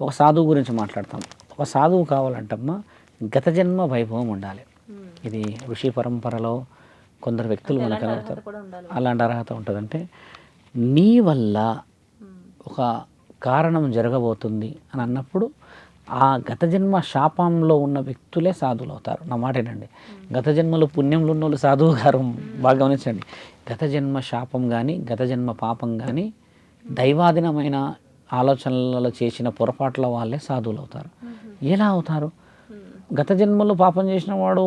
ఒక సాధువు గురించి మాట్లాడతాం. ఒక సాధువు కావాలంటమ్మా గత జన్మ వైభవం ఉండాలి. ఇది ఋషి పరంపరలో కొందరు వ్యక్తులు మనకు కనబడతారు. అలాంటి అర్హత ఉంటుందంటే నీ వల్ల ఒక కారణం జరగబోతుంది అని అన్నప్పుడు ఆ గత జన్మ శాపంలో ఉన్న వ్యక్తులే సాధువులు అవుతారు. నా మాటేనండి. గత జన్మలో పుణ్యంలో ఉన్న వాళ్ళు సాధువు గారు బాగా గమనించండి. గత జన్మ శాపం కానీ గత జన్మ పాపం కానీ దైవాధీనమైన ఆలోచనలలో చేసిన పొరపాట్ల వాళ్ళే సాధువులు అవుతారు. ఎలా అవుతారు? గత జన్మలో పాపం చేసిన వాడు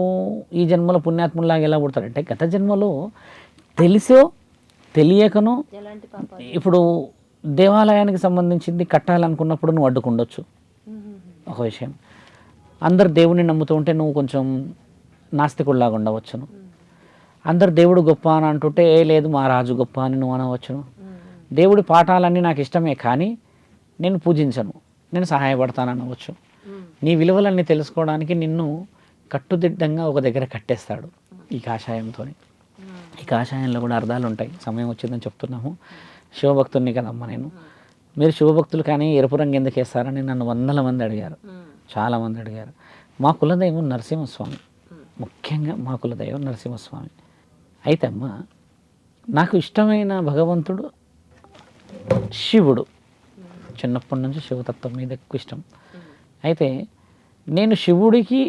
ఈ జన్మలో పుణ్యాత్ములాగా ఎలా పుడతాడంటే గత జన్మలో తెలిసో తెలియకనో ఇప్పుడు దేవాలయానికి సంబంధించింది కట్టాలనుకున్నప్పుడు నువ్వు అడ్డుకుండొచ్చు. ఒక విషయం, అందరు దేవుడిని నమ్ముతూ ఉంటే నువ్వు కొంచెం నాస్తికుడిలాగా ఉండవచ్చును. అందరు దేవుడు గొప్ప అని అంటుంటే లేదు మా రాజు గొప్ప అని నువ్వు అనవచ్చును. దేవుడి పాఠాలన్నీ నాకు ఇష్టమే కానీ నేను పూజించను, నేను సహాయపడతాను అనవచ్చు. నీ విలువలన్నీ తెలుసుకోవడానికి నిన్ను కట్టుదిట్టంగా ఒక దగ్గర కట్టేస్తాడు ఈ కాషాయంతో. ఈ కాషాయంలో కూడా అర్థాలు ఉంటాయి. సమయం వచ్చిందని చెప్తున్నాము. శివభక్తుల్ని కదమ్మా నేను. మీరు శివభక్తులు కానీ ఎరుపు రంగు ఎందుకు వేస్తారని నన్ను వందల మంది అడిగారు, చాలామంది అడిగారు. మా కులదైవం నరసింహస్వామి, ముఖ్యంగా మా కులదైవం నరసింహస్వామి. అయితే అమ్మ నాకు ఇష్టమైన భగవంతుడు శివుడు. చిన్నప్పటి నుంచి శివతత్వం మీద ఎక్కువ ఇష్టం. అయితే నేను శివుడికి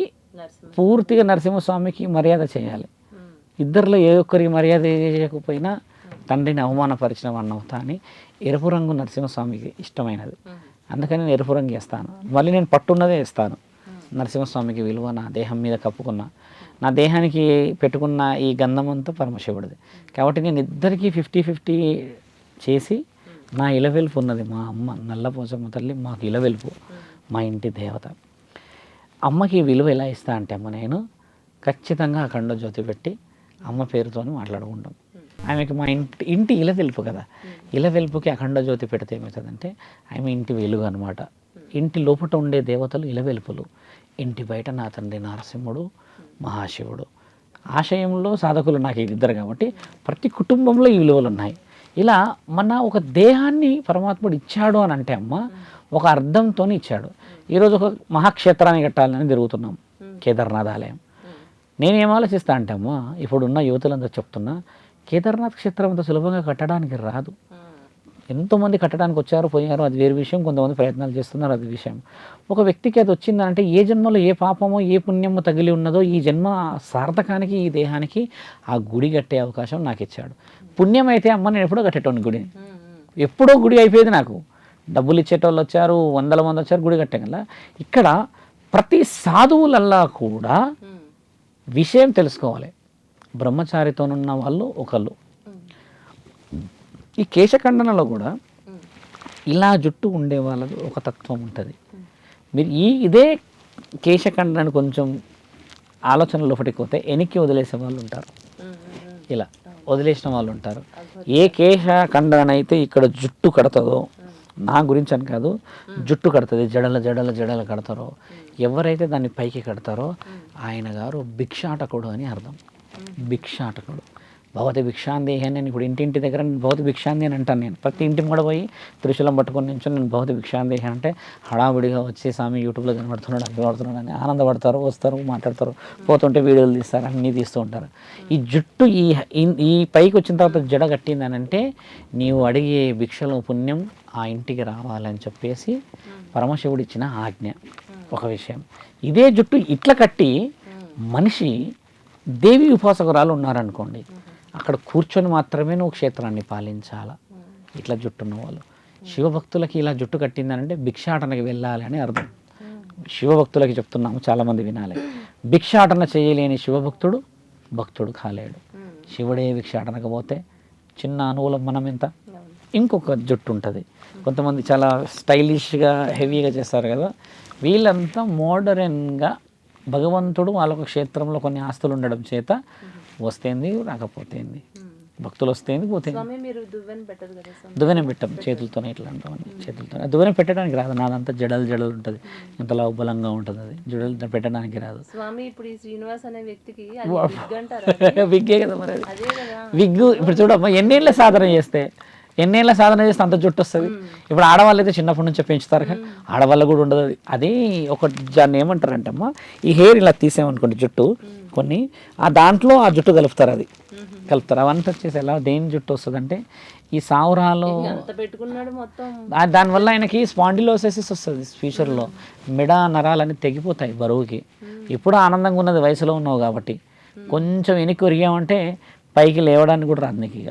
పూర్తిగా నరసింహస్వామికి మర్యాద చేయాలి. ఇద్దరిలో ఏ ఒక్కరికి మర్యాద చేయకపోయినా తండ్రిని అవమానపరిచిన వాడిని అవుతా అని ఎరుపు రంగు నరసింహస్వామికి ఇష్టమైనది. అందుకని నేను ఎరుపు రంగు వేస్తాను. మళ్ళీ నేను పట్టున్నదే వేస్తాను. నరసింహస్వామికి విలువ నా దేహం మీద కప్పుకున్న, నా దేహానికి పెట్టుకున్న ఈ గంధం అంతా పరమశివుడిది. కాబట్టి నేను ఇద్దరికీ 50-50 చేసి నా ఇలవెలుపు ఉన్నది. మా అమ్మ నల్లపోచమ్మ తల్లి మాకు ఇలవెలుపు, మా ఇంటి దేవత. అమ్మకి విలువ ఎలా ఇస్తా అంటే అమ్మ నేను ఖచ్చితంగా అఖండ జ్యోతి పెట్టి అమ్మ పేరుతో మాట్లాడుకుంటాం. ఆమెకి మా ఇంటి ఇలవెలుపు కదా. ఇలవెలుపుకి అఖండ జ్యోతి పెడితే ఏమవుతుందంటే ఆమె ఇంటి వెలుగు అనమాట. ఇంటి లోపల ఉండే దేవతలు ఇలవెలుపులు, ఇంటి బయట నా తండ్రి నరసింహుడు మహాశివుడు. ఆశయంలో సాధకులు నాకు ఇద్దరు కాబట్టి ప్రతి కుటుంబంలో ఈ విలువలు ఉన్నాయి. ఇలా మన ఒక దేహాన్ని పరమాత్ముడు ఇచ్చాడు అని అంటే అమ్మ ఒక అర్థంతో ఇచ్చాడు. ఈరోజు ఒక మహాక్షేత్రాన్ని కట్టాలని తిరుగుతున్నాం, కేదార్నాథ్ ఆలయం. నేనేం ఆలోచిస్తా అంటే అమ్మ ఇప్పుడున్న యువతులందరూ చెప్తున్నా కేదార్నాథ్ క్షేత్రం అంత సులభంగా కట్టడానికి రాదు. ఎంతోమంది కట్టడానికి వచ్చారు పోయారు, అది వేరే విషయం. కొంతమంది ప్రయత్నాలు చేస్తున్నారు, అది విషయం. ఒక వ్యక్తికి అది వచ్చిందంటే ఏ జన్మలో ఏ పాపమో ఏ పుణ్యమో తగిలి ఉన్నదో ఈ జన్మ సార్థకానికి ఈ దేహానికి ఆ గుడి కట్టే అవకాశం నాకు ఇచ్చాడు. పుణ్యం అయితే అమ్మ నేను ఎప్పుడో కట్టేటోని గుడిని, ఎప్పుడో గుడి అయిపోయేది. నాకు డబ్బులు ఇచ్చేటోళ్ళు వచ్చారు, వందల మంది వచ్చారు, గుడి కట్టగల. ఇక్కడ ప్రతి సాధువులల్లా కూడా విషయం తెలుసుకోవాలి. బ్రహ్మచారితోనున్న వాళ్ళు ఒకళ్ళు. ఈ కేశఖండనలో కూడా ఇలా జుట్టు ఉండే వాళ్ళది ఒక తత్వం ఉంటుంది. మీరు ఇదే కేశఖండనను కొంచెం ఆలోచనలో ఒకటికి పోతే వెనక్కి వదిలేసే వాళ్ళు ఉంటారు, ఇలా వదిలేసిన వాళ్ళు ఉంటారు. ఏ కేశఖండనైతే ఇక్కడ జుట్టు కడతదో, నా గురించి అని కాదు, జుట్టు కడుతుంది, జడలు కడతారో, ఎవరైతే దాన్ని పైకి కడతారో ఆయన గారు భిక్షాటకుడు అని అర్థం. భిక్షాటకుడు, భవతి భిక్షాందేహి అని నేను ఇప్పుడు ఇంటి దగ్గర భవతి భిక్షాంది అని అంటాను. నేను ప్రతి ఇంటి కూడా పోయి త్రిశూలం పట్టుకొని నుంచి నేను భవతి భిక్షాందేహి అంటే హడావుడిగా వచ్చి స్వామి యూట్యూబ్లో కనబడుతున్నాడు, కనబడుతున్నాడు అని ఆనందపడతారు, వస్తారు, మాట్లాడతారు, పోతుంటే వీడియోలు తీస్తారు, అన్నీ తీస్తూ ఉంటారు. ఈ జుట్టు ఈ పైకి వచ్చిన తర్వాత జడ కట్టిందని అంటే నీవు అడిగే భిక్షలో పుణ్యం ఆ ఇంటికి రావాలని చెప్పేసి పరమశివుడు ఇచ్చిన ఆజ్ఞ. ఒక విషయం, ఇదే జుట్టు ఇట్లా కట్టి మనిషి దేవి ఉపాసకురాలు ఉన్నారనుకోండి, అక్కడ కూర్చొని మాత్రమే నువ్వు క్షేత్రాన్ని పాలించాలా. ఇట్లా జుట్టున్న వాళ్ళు శివభక్తులకి ఇలా జుట్టు కట్టిందనంటే భిక్షాటనకి వెళ్ళాలి అని అర్థం. శివభక్తులకి చెప్తున్నాము, చాలామంది వినాలి. భిక్షాటన చేయలేని శివభక్తుడు భక్తుడు కాలేడు. శివుడే భిక్షాటనకు పోతే చిన్న అనుకూలం మనం ఎంత. ఇంకొక జుట్టు ఉంటుంది, కొంతమంది చాలా స్టైలిష్గా హెవీగా చేస్తారు కదా, వీళ్ళంతా మోడర్న్గా భగవంతుడు వాళ్ళొక క్షేత్రంలో కొన్ని ఆస్తులు ఉండడం చేత వస్తేంది రాకపోతేంది, భక్తులు వస్తేంది పోతేంది. దువ్వెన పెట్టాం చేతులతోనే, ఇట్లా అంటామని చేతులతో. దువ్వెన పెట్టడానికి రాదు, నాదంతా జడలు ఉంటుంది, ఇంతలా బలంగా ఉంటుంది, అది జడలు పెట్టడానికి రాదు. విగ్గే కదా మరి. విగ్గు ఇప్పుడు చూడమ్మా ఎన్నేళ్ళ సాధన చేస్తే ఎన్నేళ్ళ సాధన చేస్తే అంత జుట్టు వస్తుంది. ఇప్పుడు ఆడవాళ్ళు అయితే చిన్నప్పటి నుంచే పెంచుతారు కదా, ఆడవాళ్ళకు కూడా ఉండదు అది. అది ఒక దాన్ని ఏమంటారంటమ్మా, ఈ హెయిర్ ఇలా తీసామనుకోండి జుట్టు కొన్ని, ఆ దాంట్లో ఆ జుట్టు కలుపుతారు, అది కలుపుతారు. అవంతా వచ్చేసి ఎలా దేని జుట్టు వస్తుంది అంటే ఈ సావురాలో దానివల్ల ఆయనకి స్పాండిలోసిస్ వస్తుంది ఫ్యూచర్లో. మెడ నరాలన్నీ తెగిపోతాయి బరువుకి. ఇప్పుడు ఆనందంగా ఉన్నది వయసులో ఉన్నావు కాబట్టి, కొంచెం వెనక్కి ఒరిగామంటే పైకి లేవడానికి కూడా రాదు నీకు ఇక.